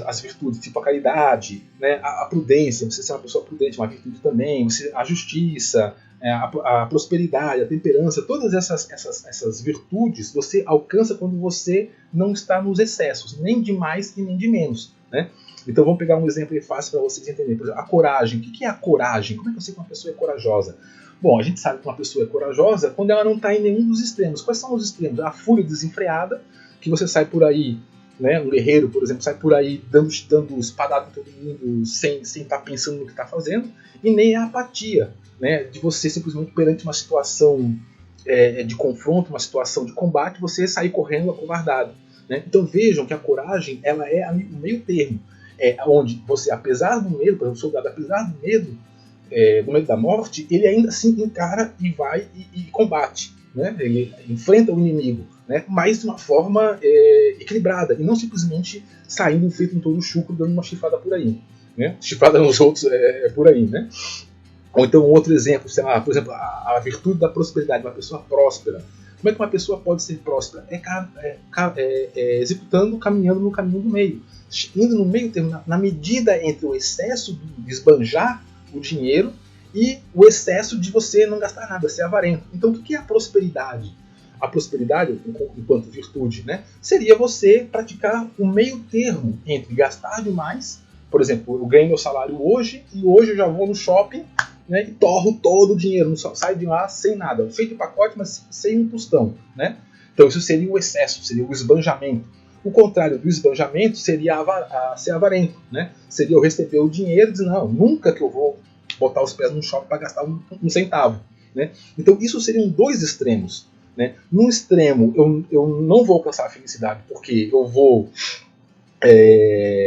as virtudes, tipo a caridade, né, a prudência, você ser uma pessoa prudente, uma virtude também, a justiça, a prosperidade, a temperança, todas essas virtudes você alcança quando você não está nos excessos, nem de mais e nem de menos. Né? Então vamos pegar um exemplo fácil para vocês entenderem. Por exemplo, a coragem. O que é a coragem? Como é que eu sei que uma pessoa é corajosa? Bom, a gente sabe que uma pessoa é corajosa quando ela não está em nenhum dos extremos. Quais são os extremos? A fúria desenfreada, que você sai por aí, né, um guerreiro, por exemplo, sai por aí dando espadada em todo mundo sem estar pensando no que está fazendo, e nem a apatia, né, de você simplesmente perante uma situação de confronto, uma situação de combate, você sair correndo acovardado. Né? Então vejam que a coragem ela é o meio termo, onde você, apesar do medo, por exemplo, o soldado, apesar do medo da morte, ele ainda assim encara e vai e combate. Né? Ele enfrenta o inimigo, né? Mas de uma forma equilibrada, e não simplesmente saindo feito um touro chucro dando uma chifrada por aí. Né? Chifrada nos outros por aí. Né? Ou então um outro exemplo, sei lá, por exemplo, a virtude da prosperidade, uma pessoa próspera. Como é que uma pessoa pode ser próspera? Executando, caminhando no caminho do meio. Indo no meio termo, na medida entre o excesso de esbanjar o dinheiro e o excesso de você não gastar nada, ser avarento. Então o que é a prosperidade? A prosperidade, enquanto virtude, né, seria você praticar o meio termo entre gastar demais, por exemplo, eu ganho meu salário hoje e hoje eu já vou no shopping, né, e torro todo o dinheiro, não saio de lá sem nada, feito o pacote, mas sem um tostão. Né? Então isso seria o excesso, seria o esbanjamento. O contrário do esbanjamento seria ser avarento. Né? Seria eu receber o dinheiro e dizer, não, nunca que eu vou botar os pés no shopping para gastar um centavo. Né? Então isso seriam 2 extremos. Né? Num extremo eu não vou alcançar a felicidade porque eu vou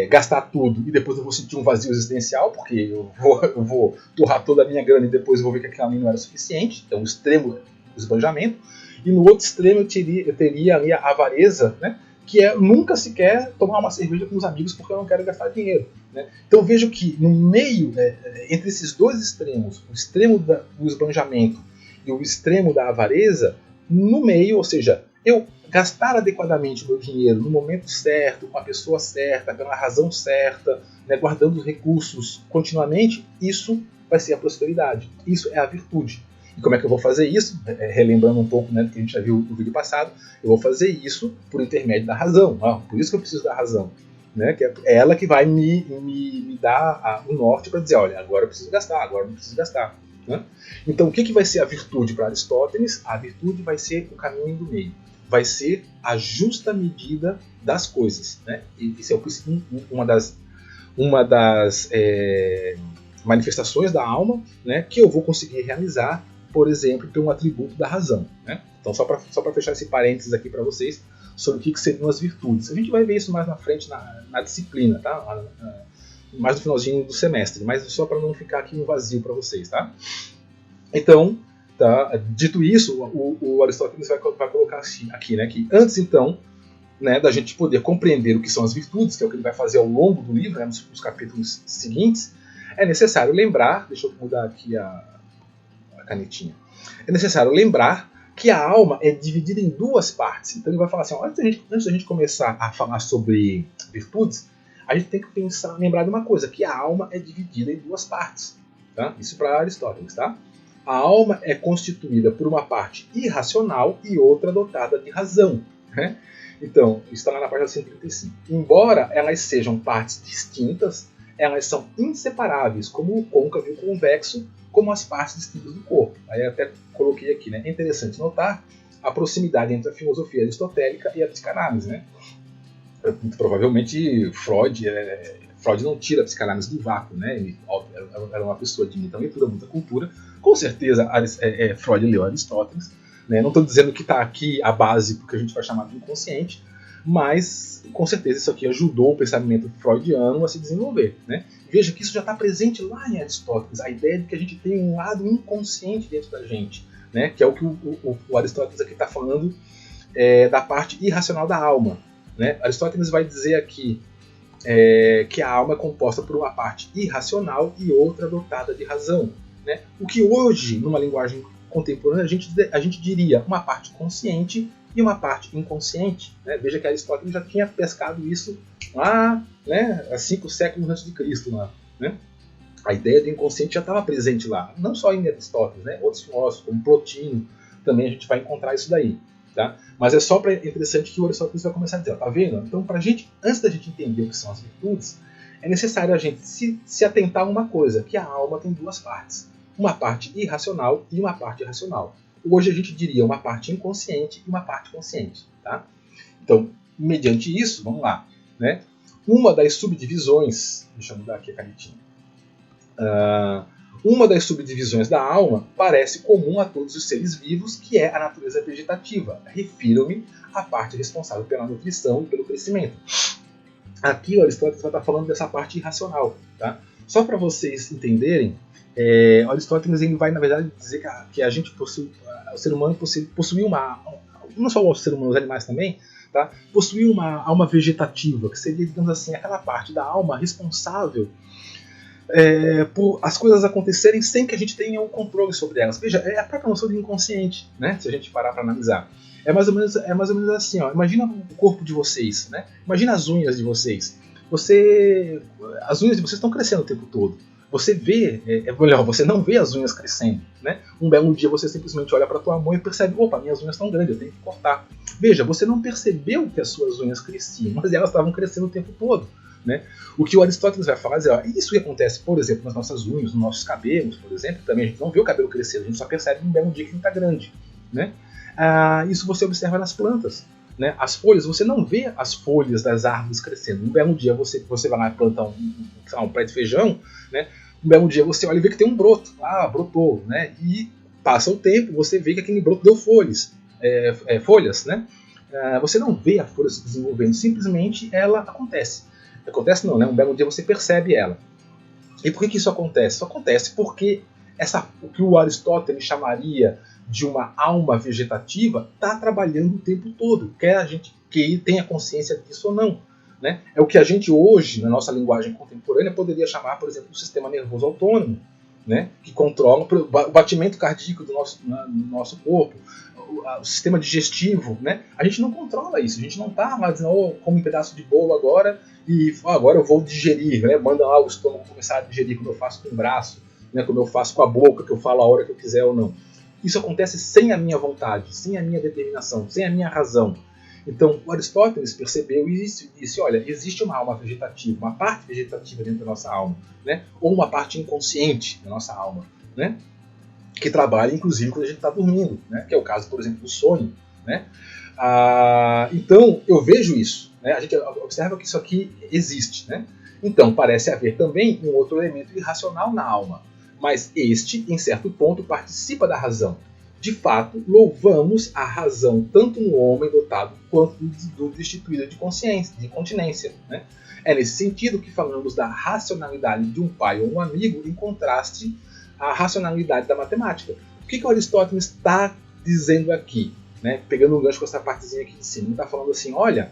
gastar tudo e depois eu vou sentir um vazio existencial porque eu vou torrar toda a minha grana e depois eu vou ver que aquilo ali não era suficiente. Então o extremo o esbanjamento. E no outro extremo eu teria ali a avareza, né? Que é nunca sequer tomar uma cerveja com os amigos porque eu não quero gastar dinheiro. Né? Então vejo que no meio, entre esses 2 extremos, o extremo do esbanjamento e o extremo da avareza, no meio, ou seja, eu gastar adequadamente o meu dinheiro no momento certo, com a pessoa certa, pela razão certa, né, guardando os recursos continuamente, isso vai ser a prosperidade. Isso é a virtude. E como é que eu vou fazer isso? Relembrando um pouco, né, do que a gente já viu no vídeo passado, eu vou fazer isso por intermédio da razão. Por isso que eu preciso da razão. Né, que é ela que vai me dar o norte para dizer, olha, agora eu preciso gastar, agora não preciso gastar. Né? Então o que vai ser a virtude para Aristóteles? A virtude vai ser o caminho do meio. Vai ser a justa medida das coisas. Né? E isso é uma das manifestações da alma, né, que eu vou conseguir realizar por exemplo, ter um atributo da razão, né? Então, só para fechar esse parênteses aqui para vocês, sobre o que seriam as virtudes. A gente vai ver isso mais na frente na disciplina, tá? Mais no finalzinho do semestre, mas só para não ficar aqui um vazio para vocês, tá? Então, tá, dito isso, o Aristóteles vai colocar aqui, né, que antes, então, né, da gente poder compreender o que são as virtudes, que é o que ele vai fazer ao longo do livro, né, nos capítulos seguintes, é necessário lembrar, deixa eu mudar aqui a canetinha, é necessário lembrar que a alma é dividida em duas partes. Então ele vai falar assim, ó, antes da gente começar a falar sobre virtudes, a gente tem que lembrar de uma coisa, que a alma é dividida em duas partes. Tá? Isso para Aristóteles. Tá? A alma é constituída por uma parte irracional e outra dotada de razão. Né? Então, isso está lá na página 135. Embora elas sejam partes distintas, elas são inseparáveis, como o côncavo e o convexo, como as partes distintas do corpo. Aí eu até coloquei aqui, né? É interessante notar a proximidade entre a filosofia aristotélica e a psicanálise, né? Muito provavelmente Freud não tira a psicanálise do vácuo, né? Ele era uma pessoa de muita leitura, muita cultura. Com certeza Freud leu Aristóteles, né? Não estou dizendo que está aqui a base porque a gente vai chamar de inconsciente, mas com certeza isso aqui ajudou o pensamento freudiano a se desenvolver, né? Veja que isso já está presente lá em Aristóteles, a ideia de que a gente tem um lado inconsciente dentro da gente, né? Que é o que o Aristóteles aqui está falando da parte irracional da alma, né? Aristóteles vai dizer aqui que a alma é composta por uma parte irracional e outra dotada de razão, né? O que hoje, numa linguagem contemporânea, a gente diria uma parte consciente e uma parte inconsciente. Né? Veja que Aristóteles já tinha pescado isso lá, né, há 5 séculos antes de Cristo. Lá, né? A ideia do inconsciente já estava presente lá, não só em Aristóteles, né? Outros filósofos, como Plotino, também a gente vai encontrar isso daí. Tá? Mas é só interessante que o Aristóteles vai começar a dizer, ó, tá vendo? Então, antes da gente entender o que são as virtudes, é necessário a gente se atentar a uma coisa, que a alma tem duas partes. Uma parte irracional e uma parte racional. Hoje a gente diria uma parte inconsciente e uma parte consciente. Tá? Então, mediante isso, vamos lá. Né? Uma das subdivisões... Deixa eu mudar aqui a canetinha. Uma das subdivisões da alma parece comum a todos os seres vivos, que é a natureza vegetativa. Refiro-me à parte responsável pela nutrição e pelo crescimento. Aqui o Aristóteles vai estar falando dessa parte irracional. Tá? Só para vocês entenderem, Aristóteles ele vai, na verdade, dizer que a gente possui, o ser humano possui uma... Não só o ser humano, os animais também, tá? Possui uma alma vegetativa, que seria, digamos assim, aquela parte da alma responsável por as coisas acontecerem sem que a gente tenha um controle sobre elas. Veja, é a própria noção de inconsciente, né? Se a gente parar para analisar. É mais ou menos assim, ó. Imagina o corpo de vocês, né? Imagina as unhas de vocês. As unhas de vocês estão crescendo o tempo todo. Você vê, você não vê as unhas crescendo, né? Um belo dia você simplesmente olha para a tua mão e percebe, opa, minhas unhas estão grandes, eu tenho que cortar. Veja, você não percebeu que as suas unhas cresciam, mas elas estavam crescendo o tempo todo, né? O que o Aristóteles vai falar é, isso que acontece, por exemplo, nas nossas unhas, nos nossos cabelos, por exemplo, também a gente não vê o cabelo crescer, a gente só percebe um belo dia que ele está grande, né? Isso você observa nas plantas. Né? As folhas, você não vê as folhas das árvores crescendo. Um belo dia você vai lá e planta um pé de feijão, né? Um belo dia você olha e vê que tem um broto. Brotou. Né? E passa o tempo, você vê que aquele broto deu folhas. Né? Você não vê a folha se desenvolvendo, simplesmente ela acontece. Acontece não, né? Um belo dia você percebe ela. E por que isso acontece? Isso acontece porque o que o Aristóteles chamaria de uma alma vegetativa está trabalhando o tempo todo, quer a gente tenha consciência disso ou não. Né? É o que a gente hoje, na nossa linguagem contemporânea, poderia chamar, por exemplo, do sistema nervoso autônomo, né? Que controla o batimento cardíaco do nosso corpo, o sistema digestivo. Né? A gente não controla isso, a gente não está lá dizendo, como um pedaço de bolo agora e agora eu vou digerir, né? Manda lá o estômago começar a digerir, como eu faço com o braço, né? Como eu faço com a boca, que eu falo a hora que eu quiser ou não. Isso acontece sem a minha vontade, sem a minha determinação, sem a minha razão. Então, o Aristóteles percebeu isso e disse, olha, existe uma alma vegetativa, uma parte vegetativa dentro da nossa alma, né? Ou uma parte inconsciente da nossa alma, né? Que trabalha, inclusive, quando a gente está dormindo, né? Que é o caso, por exemplo, do sonho. Né? Então, eu vejo isso. Né? A gente observa que isso aqui existe. Né? Então, parece haver também um outro elemento irracional na alma. mas este, em certo ponto, participa da razão. De fato, louvamos a razão tanto no homem dotado quanto do destituído de consciência, de continência, né? É nesse sentido que falamos da racionalidade de um pai ou um amigo em contraste à racionalidade da matemática. O que o Aristóteles está dizendo aqui? Né? Pegando um gancho com essa partezinha aqui de cima. Ele está falando assim, olha,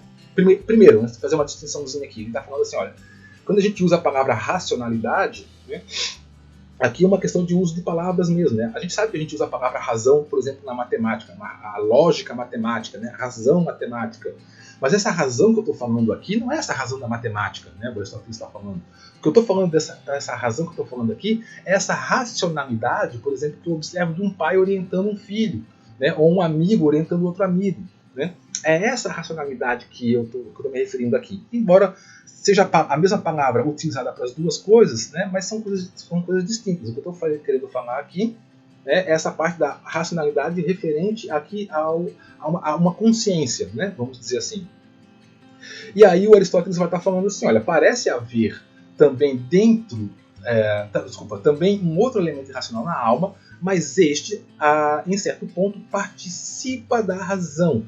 primeiro, vamos fazer uma distinçãozinha aqui. Ele está falando assim, olha, quando a gente usa a palavra racionalidade, né, aqui é uma questão de uso de palavras mesmo. Né? A gente sabe que a gente usa a palavra razão, por exemplo, na matemática, a lógica matemática, né? A razão matemática. Mas essa razão que eu estou falando aqui não é essa razão da matemática, né? O Aristóteles está falando. O que eu estou falando dessa razão que eu estou falando aqui é essa racionalidade, por exemplo, que eu observo de um pai orientando um filho, né? Ou um amigo orientando outro amigo. Né? É essa racionalidade que eu estou me referindo aqui. Embora seja a mesma palavra utilizada para as duas coisas, né? Mas são coisas distintas. O que eu estou querendo falar aqui é essa parte da racionalidade referente aqui a uma consciência, né? Vamos dizer assim. E aí o Aristóteles vai estar falando assim, olha, parece haver também também um outro elemento irracional na alma, mas este, em certo ponto, participa da razão.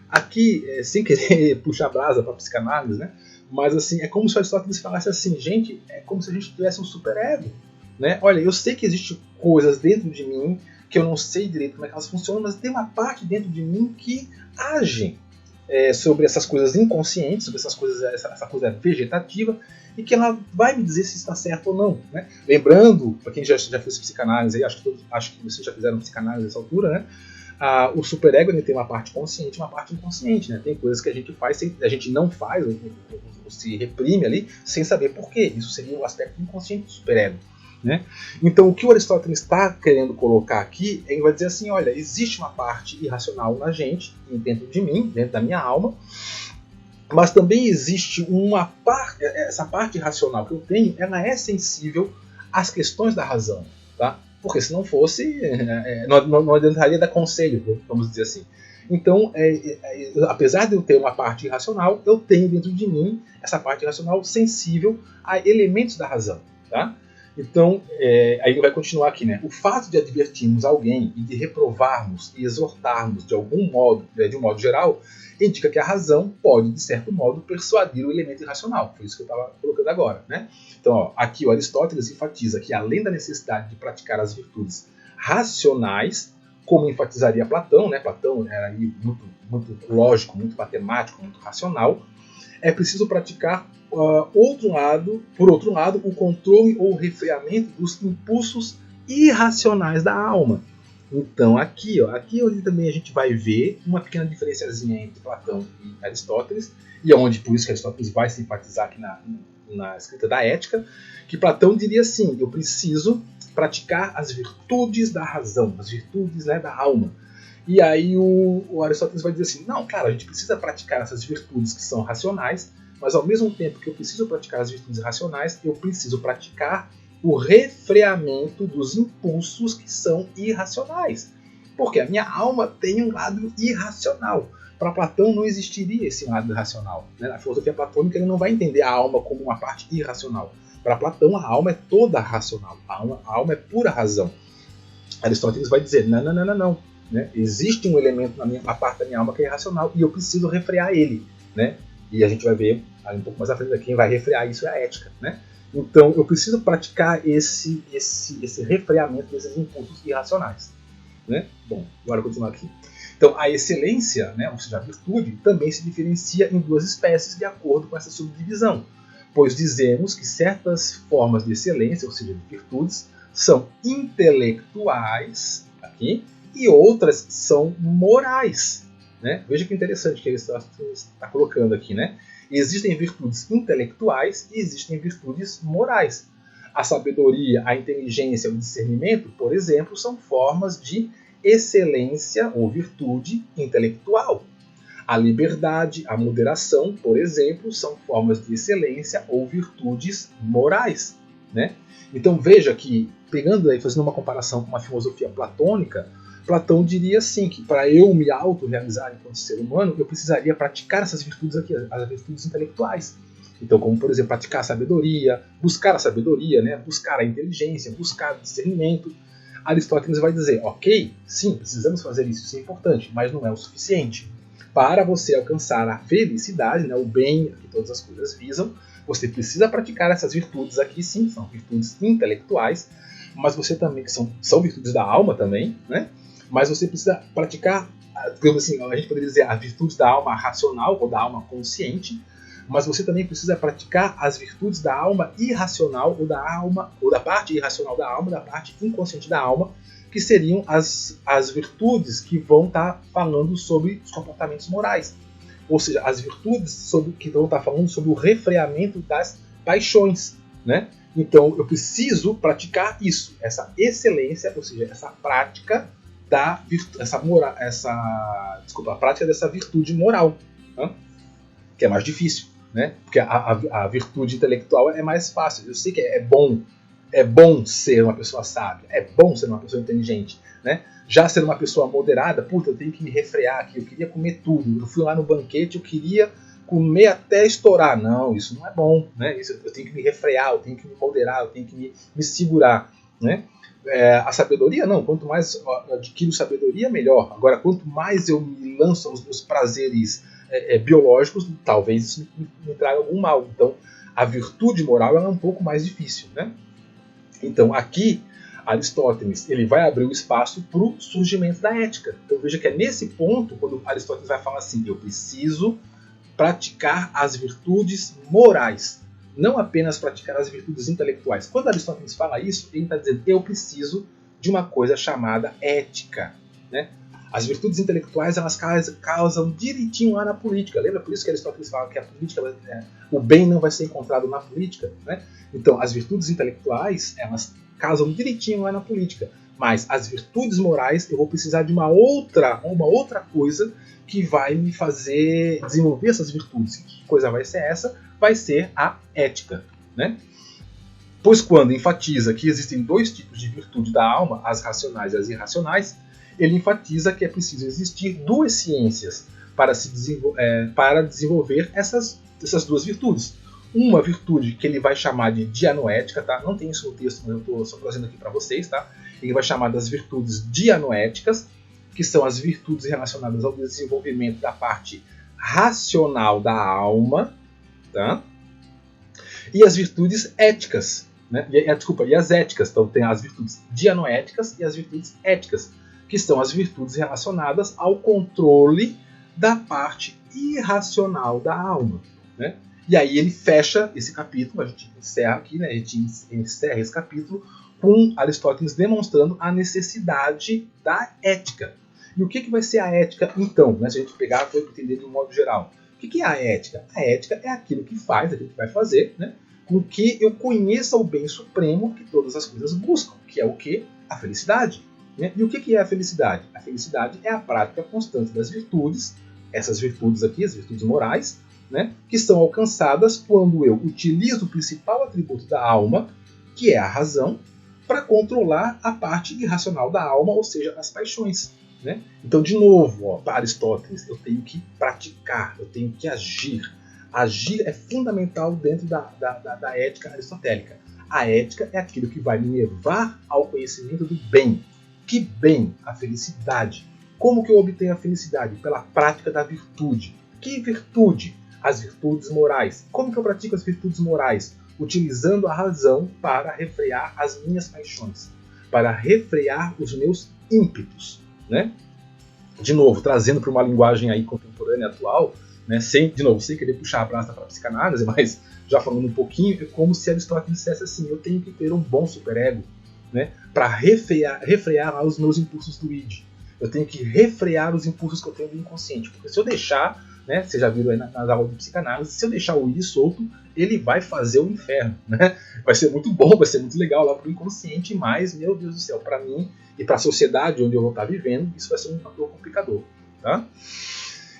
Aqui, sem querer puxar brasa para a psicanálise, né? Mas assim, é como se o Aristóteles falasse assim, gente, é como se a gente tivesse um superego. Né? Olha, eu sei que existem coisas dentro de mim que eu não sei direito como é que elas funcionam, mas tem uma parte dentro de mim que age sobre essas coisas inconscientes, sobre essas coisas, essa coisa vegetativa, e que ela vai me dizer se está certo ou não. Né? Lembrando, para quem já fez psicanálise, acho que vocês já fizeram psicanálise nessa altura, né? O superego tem uma parte consciente e uma parte inconsciente. Né? Tem coisas que a gente faz, a gente não faz, ou se reprime ali, sem saber por quê. Isso seria o aspecto inconsciente do superego. Né? Então, o que o Aristóteles está querendo colocar aqui, ele vai dizer assim, olha, existe uma parte irracional na gente, dentro de mim, dentro da minha alma, mas também existe essa parte irracional que eu tenho, ela é sensível às questões da razão, tá? Porque se não fosse, não adiantaria dar conselho, vamos dizer assim. Então, apesar de eu ter uma parte irracional, eu tenho dentro de mim essa parte irracional sensível a elementos da razão, tá? Então, aí vai continuar aqui, né? O fato de advertirmos alguém e de reprovarmos e exortarmos de um modo geral, indica que a razão pode, de certo modo, persuadir o elemento irracional. Foi isso que eu estava colocando agora, né? Então, aqui o Aristóteles enfatiza que, além da necessidade de praticar as virtudes racionais, como enfatizaria Platão, né? Platão era aí muito lógico, muito matemático, muito racional, é preciso praticar por outro lado, o controle ou refreamento dos impulsos irracionais da alma. Então, aqui onde também a gente vai ver uma pequena diferenciazinha entre Platão e Aristóteles, e onde, por isso que Aristóteles vai se enfatizar aqui na escrita da Ética, que Platão diria assim, eu preciso praticar as virtudes da razão, as virtudes, né, da alma. E aí o Aristóteles vai dizer assim, não, claro, a gente precisa praticar essas virtudes que são racionais, mas ao mesmo tempo que eu preciso praticar as virtudes racionais, eu preciso praticar o refreamento dos impulsos que são irracionais. Porque a minha alma tem um lado irracional. Para Platão não existiria esse lado irracional. Né? Na filosofia platônica ele não vai entender a alma como uma parte irracional. Para Platão a alma é toda racional. A alma é pura razão. Aristóteles vai dizer, não. Né? Existe um elemento na parte da minha alma que é irracional e eu preciso refrear ele. Né? E a gente vai ver um pouco mais à frente quem vai refrear isso é a ética. Né? Então eu preciso praticar esse refreamento desses impulsos irracionais. Né? Bom, agora continuar aqui. Então a excelência, né, ou seja, a virtude, também se diferencia em duas espécies de acordo com essa subdivisão. Pois dizemos que certas formas de excelência, ou seja, de virtudes, são intelectuais, aqui, e outras são morais. Né? Veja que interessante que ele está colocando aqui. Né? Existem virtudes intelectuais e existem virtudes morais. A sabedoria, a inteligência, o discernimento, por exemplo, são formas de excelência ou virtude intelectual. A liberdade, a moderação, por exemplo, são formas de excelência ou virtudes morais. Né? Então veja que, pegando aí, fazendo uma comparação com uma filosofia platônica, Platão diria assim, que para eu me auto-realizar enquanto ser humano, eu precisaria praticar essas virtudes aqui, as virtudes intelectuais. Então, como por exemplo, praticar a sabedoria, buscar a sabedoria, né? Buscar a inteligência, buscar o discernimento. Aristóteles vai dizer, ok, sim, precisamos fazer isso, isso é importante, mas não é o suficiente. Para você alcançar a felicidade, né, o bem que todas as coisas visam, você precisa praticar essas virtudes aqui, sim, são virtudes intelectuais, mas você também, que são virtudes da alma também, né? Mas você precisa praticar, digamos assim, a gente poderia dizer as virtudes da alma racional ou da alma consciente, mas você também precisa praticar as virtudes da alma irracional ou da parte irracional da alma, da parte inconsciente da alma, que seriam as virtudes que vão estar falando sobre os comportamentos morais. Ou seja, as virtudes que vão estar falando sobre o refreamento das paixões, né? Então, eu preciso praticar isso, essa excelência, ou seja, essa prática a prática dessa virtude moral, né? Que é mais difícil, né? Porque a virtude intelectual é mais fácil. Eu sei que é bom ser uma pessoa sábia, é bom ser uma pessoa inteligente, né? Já ser uma pessoa moderada, puta, eu tenho que me refrear aqui, eu queria comer tudo, eu fui lá no banquete, eu queria comer até estourar. Não, isso não é bom, né? Eu tenho que me refrear, eu tenho que me moderar, eu tenho que me segurar, né? A sabedoria, não, quanto mais eu adquiro sabedoria, melhor. Agora, quanto mais eu me lanço aos meus prazeres biológicos, talvez isso me traga algum mal. Então, a virtude moral é um pouco mais difícil, né? Então, aqui, Aristóteles ele vai abrir o espaço para o surgimento da ética. Então, veja que é nesse ponto, quando Aristóteles vai falar assim, eu preciso praticar as virtudes morais, não apenas praticar as virtudes intelectuais. Quando Aristóteles fala isso, ele está dizendo, eu preciso de uma coisa chamada ética, né? As virtudes intelectuais, elas causam direitinho lá na política. Lembra? Por isso que Aristóteles fala que a política, o bem não vai ser encontrado na política, né? Então, as virtudes intelectuais, elas causam direitinho lá na política. Mas as virtudes morais, eu vou precisar de uma outra coisa que vai me fazer desenvolver essas virtudes. Que coisa vai ser essa? Vai ser a ética, né? Pois quando enfatiza que existem dois tipos de virtude da alma, as racionais e as irracionais, ele enfatiza que é preciso existir duas ciências para desenvolver essas duas virtudes. Uma virtude que ele vai chamar de dianoética, tá? Não tem isso no texto, mas eu estou só trazendo aqui para vocês, tá? Ele vai chamar das virtudes dianoéticas, que são as virtudes relacionadas ao desenvolvimento da parte racional da alma, tá? E as virtudes éticas, né? E as éticas. Então tem as virtudes dianoéticas e as virtudes éticas, que são as virtudes relacionadas ao controle da parte irracional da alma, né? E aí ele fecha esse capítulo, a gente encerra aqui, né? A gente encerra esse capítulo com Aristóteles demonstrando a necessidade da ética. E o que vai ser a ética então? Né? Se a gente pegar e entender de um modo geral. O que é a ética? A ética é aquilo que vai fazer, né? Com que eu conheça o bem supremo que todas as coisas buscam, que é o que? A felicidade. Né? E o que é a felicidade? A felicidade é a prática constante das virtudes, essas virtudes aqui, as virtudes morais, né? Que são alcançadas quando eu utilizo o principal atributo da alma, que é a razão, para controlar a parte irracional da alma, ou seja, as paixões. Né? Então, de novo, para Aristóteles, eu tenho que praticar, eu tenho que agir. Agir é fundamental dentro da ética aristotélica. A ética é aquilo que vai me levar ao conhecimento do bem. Que bem? A felicidade. Como que eu obtenho a felicidade? Pela prática da virtude. Que virtude? As virtudes morais. Como que eu pratico as virtudes morais? Utilizando a razão para refrear as minhas paixões, para refrear os meus ímpetos, né? De novo, trazendo para uma linguagem aí contemporânea atual, né? Sem querer puxar a brasa para a psicanálise, mas já falando um pouquinho, é como se Aristóteles dissesse assim, eu tenho que ter um bom superego, né? Para refrear os meus impulsos do id. Eu tenho que refrear os impulsos que eu tenho do inconsciente, porque se eu deixar, né, vocês já viram aí nas aulas de psicanálise, se eu deixar o id solto, ele vai fazer o inferno, né? Vai ser muito bom, vai ser muito legal lá pro inconsciente, mas, meu Deus do céu, para mim e para a sociedade onde eu vou estar vivendo, isso vai ser um fator complicador, tá?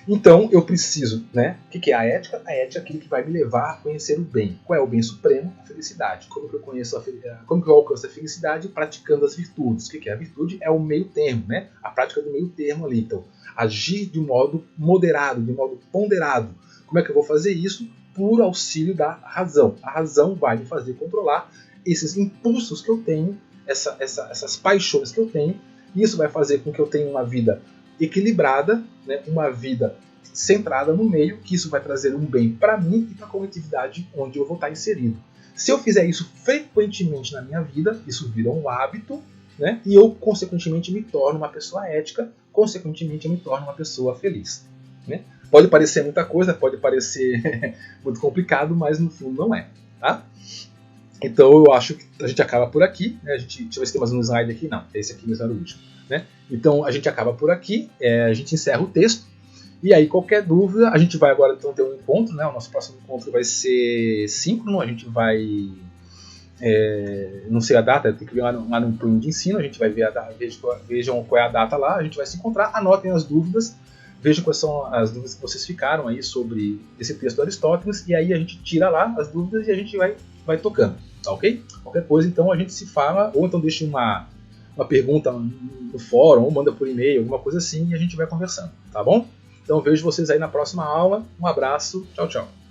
Então, eu preciso, né? O que é a ética? A ética é aquilo que vai me levar a conhecer o bem. Qual é o bem supremo? A felicidade. Como que eu alcanço a felicidade? Praticando as virtudes. O que é a virtude? É o meio termo, né? A prática do meio termo ali. Então, agir de modo moderado, de modo ponderado. Como é que eu vou fazer isso? por auxílio da razão. A razão vai me fazer controlar esses impulsos que eu tenho, essas paixões que eu tenho, e isso vai fazer com que eu tenha uma vida equilibrada, né, uma vida centrada no meio, que isso vai trazer um bem para mim e para a coletividade onde eu vou estar inserido. Se eu fizer isso frequentemente na minha vida, isso vira um hábito, né, e eu, consequentemente, me torno uma pessoa ética, consequentemente, eu me torno uma pessoa feliz. Né? Pode parecer muita coisa, pode parecer muito complicado, mas no fundo não é. Tá? Então eu acho que a gente acaba por aqui. Né? Deixa eu ver se tem mais um slide aqui. Não, esse aqui mesmo era o último. Né? Então a gente acaba por aqui, a gente encerra o texto. E aí qualquer dúvida, a gente vai agora então ter um encontro. Né? O nosso próximo encontro vai ser síncrono, a gente vai... não sei a data, tem que ver lá no plano de ensino, a gente vai ver a data, vejam qual é a data lá, a gente vai se encontrar, anotem as dúvidas, vejam quais são as dúvidas que vocês ficaram aí sobre esse texto do Aristóteles, e aí a gente tira lá as dúvidas e a gente vai tocando, tá ok? Qualquer coisa então a gente se fala, ou então deixa uma pergunta no fórum, ou manda por e-mail, alguma coisa assim, e a gente vai conversando, tá bom? Então vejo vocês aí na próxima aula, um abraço, tchau, tchau.